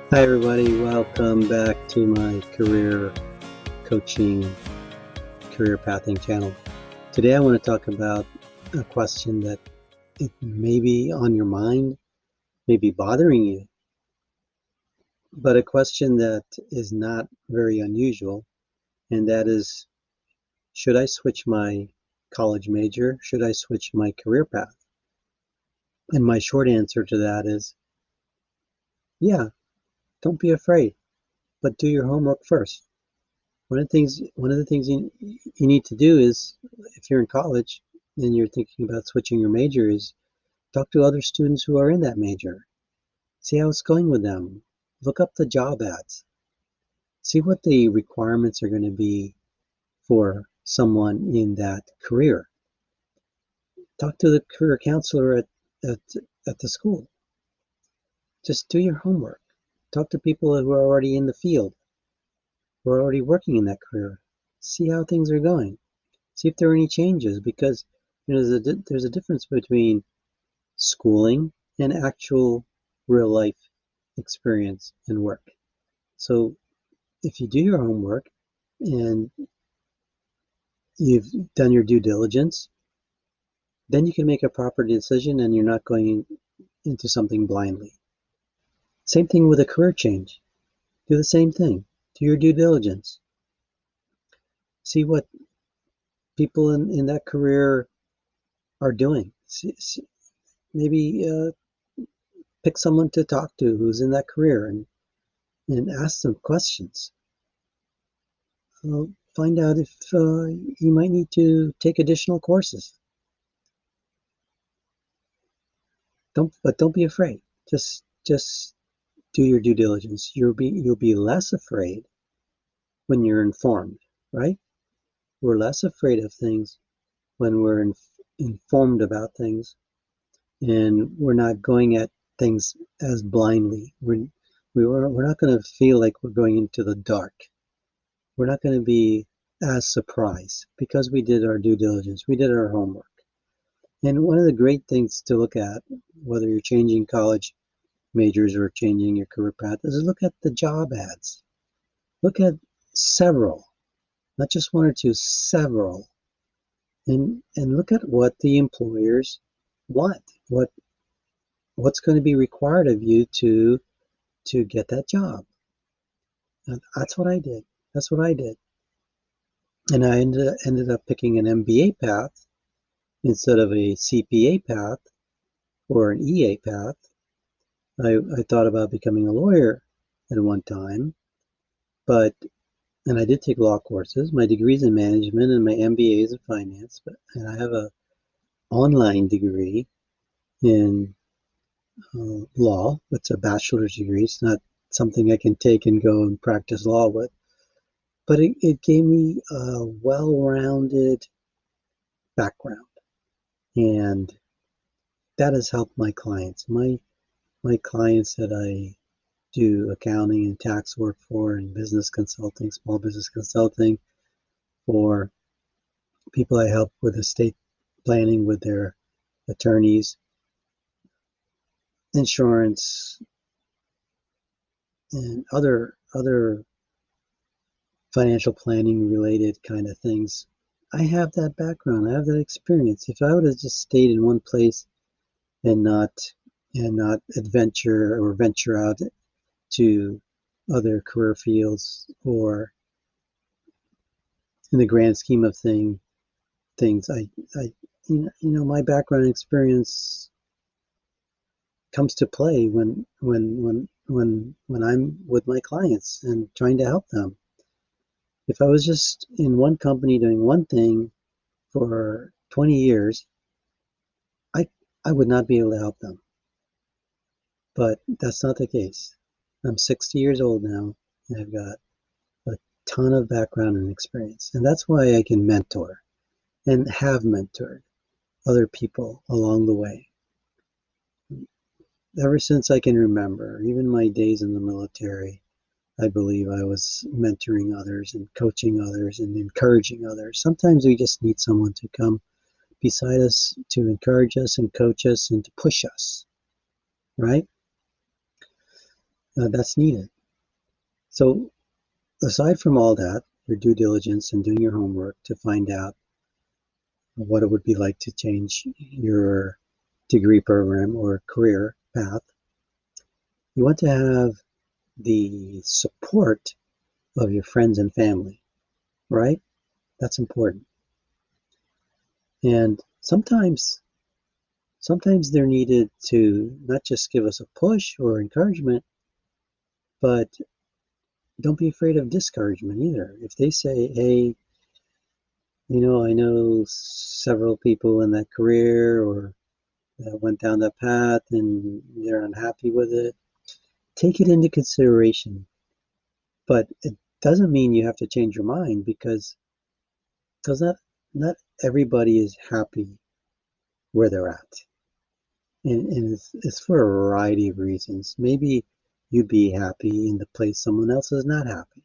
Hi everybody, welcome back to my career coaching, career pathing channel. Today I want to talk about a question that it may be on your mind, may be bothering you, but a question that is not very unusual, and that is, should I switch my college major? Should I switch my career path? And my short answer to that is, yeah, don't be afraid, but do your homework first. One of the things you need to do is, if you're in college and you're thinking about switching your major, is talk to other students who are in that major. See how it's going with them. Look up the job ads. See what the requirements are going to be for someone in that career. Talk to the career counselor at, at the school. Just do your homework. Talk to people who are already in the field, who are already working in that career. See how things are going. See if there are any changes, because there's a difference between schooling and actual real life experience and work. So if you do your homework and you've done your due diligence, then you can make a proper decision and you're not going into something blindly. Same thing with a career change. Do the same thing. Do your due diligence. See what people in that career are doing. Maybe pick someone to talk to who's in that career and ask them questions. Find out if you might need to take additional courses. Don't be afraid. Just do your due diligence. You'll be less afraid when you're informed, right? We're less afraid of things when we're informed about things, and we're not going at things as blindly. We're not going to feel like we're going into the dark. We're not going to be as surprised because we did our due diligence. We did our homework. And one of the great things to look at, whether you're changing college majors or changing your career path, is look at the job ads. Look at several, not just one or two, several, and look at what the employers want, what's going to be required of you to get that job. And that's what I did. That's what I did. And I ended up picking an MBA path instead of a CPA path or an EA path. I thought about becoming a lawyer at one time, and I did take law courses. My degree's in management and my MBA is in finance, and I have a online degree in law. It's a bachelor's degree. It's not something I can take and go and practice law with, but it gave me a well-rounded background, and that has helped my clients. My clients that I do accounting and tax work for, and business consulting, small business consulting for people I help with estate planning with their attorneys, insurance, and other financial planning related kind of things. I have that background. I have that experience. If I would have just stayed in one place and not adventure or venture out to other career fields, or in the grand scheme of things, I my background experience comes to play when I'm with my clients and trying to help them. If I was just in one company doing one thing for 20 years, I I would not be able to help them. But that's not the case. I'm 60 years old now, and I've got a ton of background and experience. And that's why I can mentor and have mentored other people along the way. Ever since I can remember, even my days in the military, I believe I was mentoring others and coaching others and encouraging others. Sometimes we just need someone to come beside us to encourage us and coach us and to push us, right? that's needed. So aside from all that, your due diligence and doing your homework to find out what it would be like to change your degree program or career path, you want to have the support of your friends and family, right? That's important. And sometimes they're needed to not just give us a push or encouragement, but don't be afraid of discouragement either. If they say, hey, I know several people in that career or that went down that path and they're unhappy with it, take it into consideration. But it doesn't mean you have to change your mind because not everybody is happy where they're at. And it's for a variety of reasons. Maybe you'd be happy in the place someone else is not happy.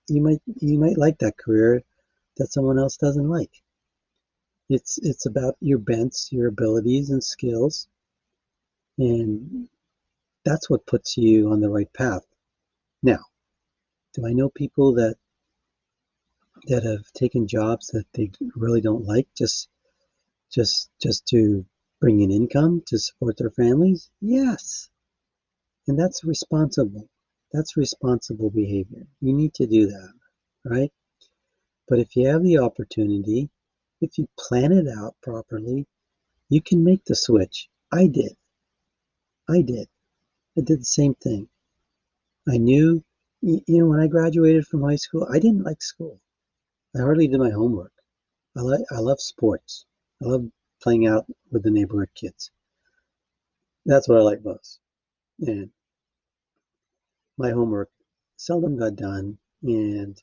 You might like that career that someone else doesn't like. It's about your bents, your abilities and skills, and that's what puts you on the right path. Now, do I know people that have taken jobs that they really don't like just to bring in income to support their families? Yes. And that's responsible. That's responsible behavior. You need to do that, right? But if you have the opportunity, if you plan it out properly, you can make the switch. I did. I did. I did the same thing. I knew, when I graduated from high school, I didn't like school. I hardly did my homework. I love sports. I love playing out with the neighborhood kids. That's what I like most. And my homework seldom got done. And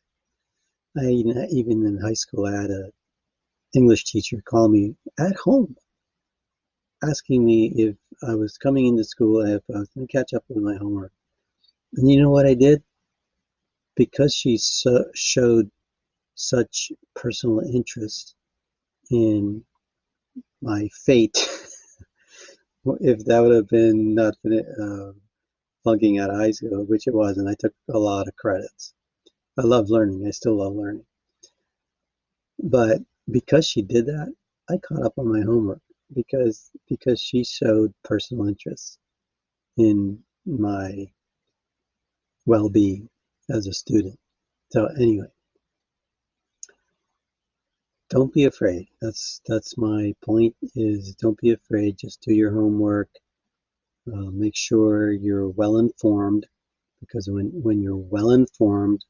even in high school, I had a English teacher call me at home, asking me if I was coming into school, if I was going to catch up with my homework. And you know what I did? Because she showed such personal interest in my fate, if that would have been not flunking out of high school, which it was, and I took a lot of credits. I love learning. I still love learning. But because she did that, I caught up on my homework because she showed personal interest in my well-being as a student. So anyway, don't be afraid. That's my point is don't be afraid. Just do your homework. Make sure you're well informed because when you're well informed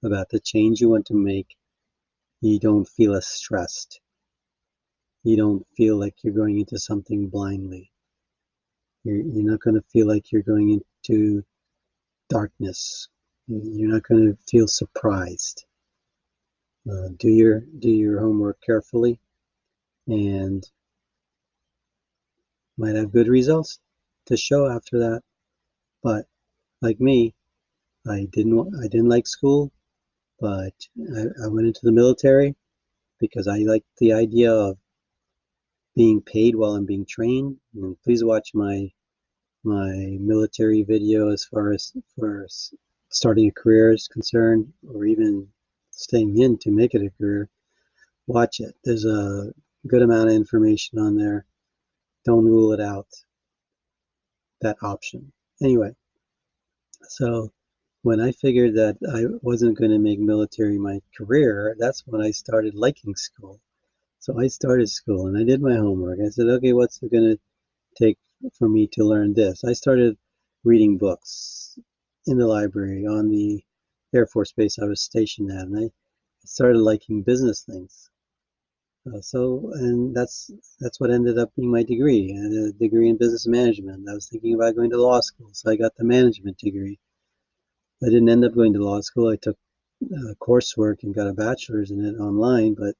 about the change you want to make, you don't feel as stressed. You don't feel like you're going into something blindly. You're not going to feel like you're going into darkness. You're not going to feel surprised. Do your homework carefully, and might have good results to show after that. But like me, I didn't like school, but I went into the military because I liked the idea of being paid while I'm being trained. And please watch my military video as far as for starting a career is concerned, or even staying in to make it a career. Watch it. There's a good amount of information on there. Don't rule it out, that option. Anyway, so when I figured that I wasn't going to make military my career, that's when I started liking school. So I started school and I did my homework. I said, okay, what's it going to take for me to learn this? I started reading books in the library on the Air Force Base I was stationed at, and I started liking business things. And that's what ended up being my degree, a degree in business management. I was thinking about going to law school, so I got the management degree. I didn't end up going to law school. I took coursework and got a bachelor's in it online, but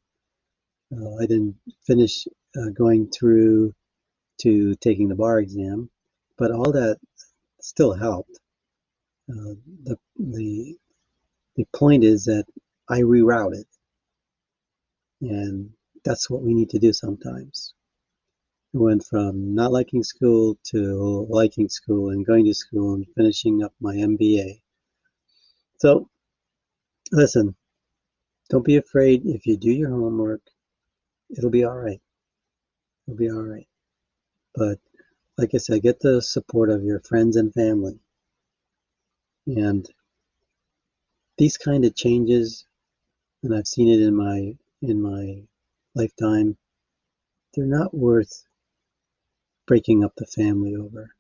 I didn't finish going through to taking the bar exam. But all that still helped. Uh, the the the point is that I rerouted, and that's what we need to do sometimes. I went from not liking school to liking school and going to school and finishing up my MBA. So, listen, don't be afraid. If you do your homework, it'll be all right. It'll be all right. But like I said, get the support of your friends and family. And these kind of changes, and I've seen it in my lifetime, they're not worth breaking up the family over,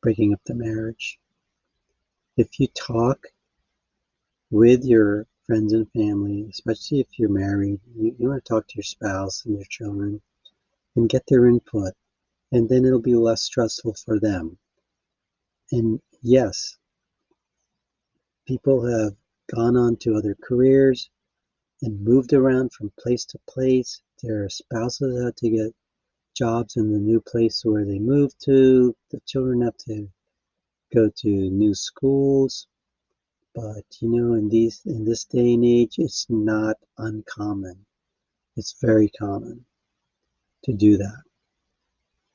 breaking up the marriage. If you talk with your friends and family, especially if you're married, you want to talk to your spouse and your children and get their input, and then it'll be less stressful for them. And yes, people have gone on to other careers and moved around from place to place. Their spouses had to get jobs in the new place where they moved to. The children have to go to new schools. But in this day and age, it's not uncommon. It's very common to do that.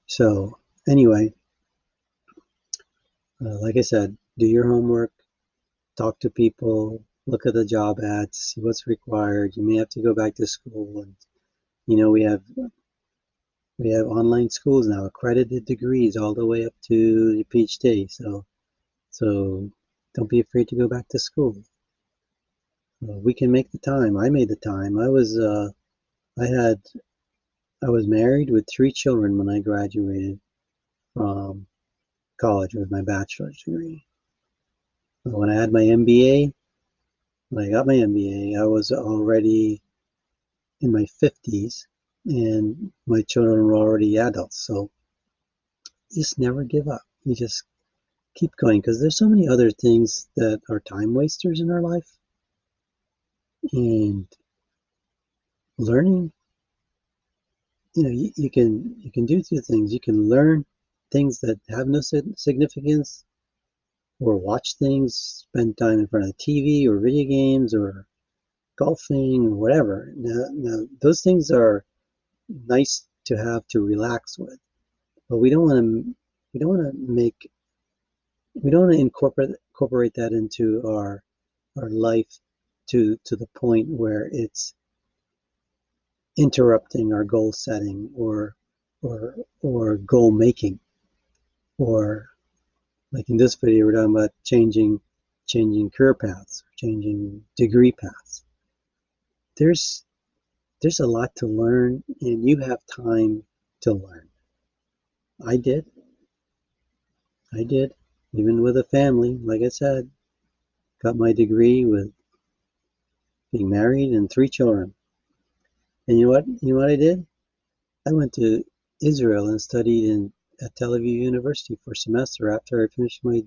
So anyway, like I said, do your homework, talk to people, look at the job ads, see what's required. You may have to go back to school, and we have online schools now, accredited degrees all the way up to your PhD. So don't be afraid to go back to school. We can make the time. I made the time. I was married with 3 children when I graduated from college with my bachelor's degree. When I had my MBA, when I got my MBA, I was already in my 50s and my children were already adults. So just never give up. You just keep going, because there's so many other things that are time wasters in our life. And learning, you can do 2 things. You can learn things that have no significance, or watch things, spend time in front of the TV or video games or golfing or whatever. Now those things are nice to have to relax with, but we don't want to incorporate that into our life to the point where it's interrupting our goal setting or goal making. Or like in this video, we're talking about changing career paths, changing degree paths. There's a lot to learn, and you have time to learn. I did, even with a family. Like I said, got my degree with being married and 3 children. And you know what I did? I went to Israel and studied at Tel Aviv University for a semester. After I finished my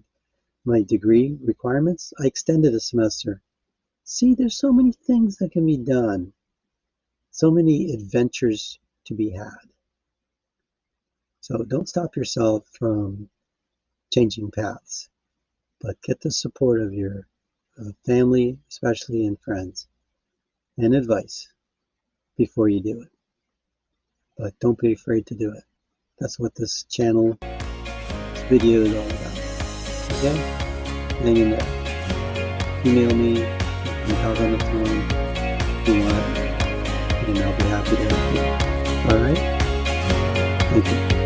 degree requirements, I extended a semester. See, there's so many things that can be done, so many adventures to be had. So don't stop yourself from changing paths, but get the support of your family, especially, and friends, and advice before you do it. But don't be afraid to do it. That's what this channel, this video is all about. Okay? Hang in there. Email me. You can talk on the phone if you want, and I'll be happy to help you. All right? Thank you.